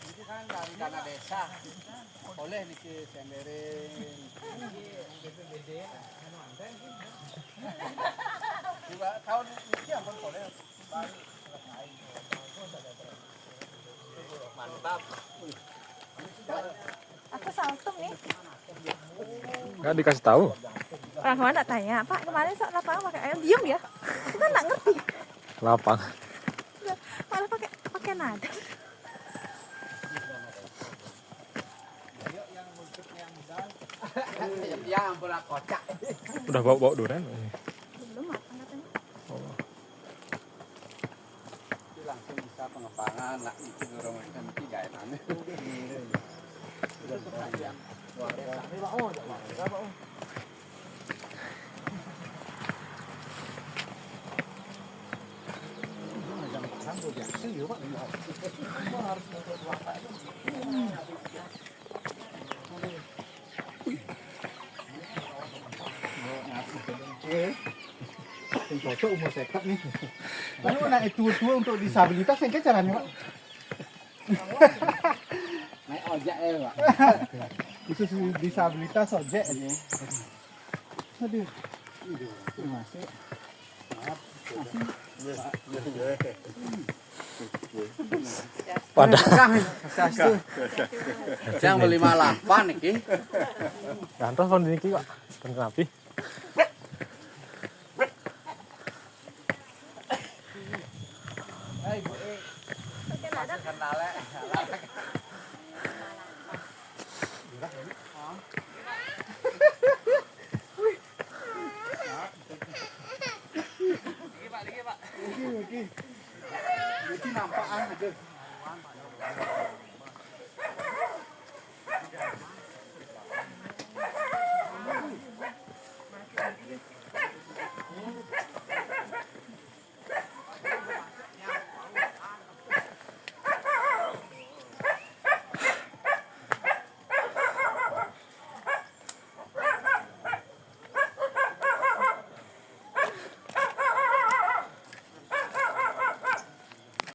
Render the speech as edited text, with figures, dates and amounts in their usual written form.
Ini kan dari dana desa. Oleh niki senderin. Juga tahun ini ampun boleh. Mantap. Aku saltum nih. Nggak dikasih tahu. Orang kemarin tak tanya, Pak kemarin sok lapangan pakai ayam diem ya. Kita nggak ngerti. Lapang. Malah pakai nada. Ya ampun kocak. Udah bawa durian. Belum matang katanya. Oh. Langsung bisa pengembangan lah itu dorong kan tiga etan. Cocok umur sekat nih. Lalu naik tua-tua untuk disabilitas yang kayak caranya Pak? Naik ojek ya Pak. Khusus disabilitas ojek aja. Aduh. Masih. Pada. Yang beli malapan iki. Kantor kon niki kok. Kon rapi. Pakai nada. Kenale. Iki nampak aja.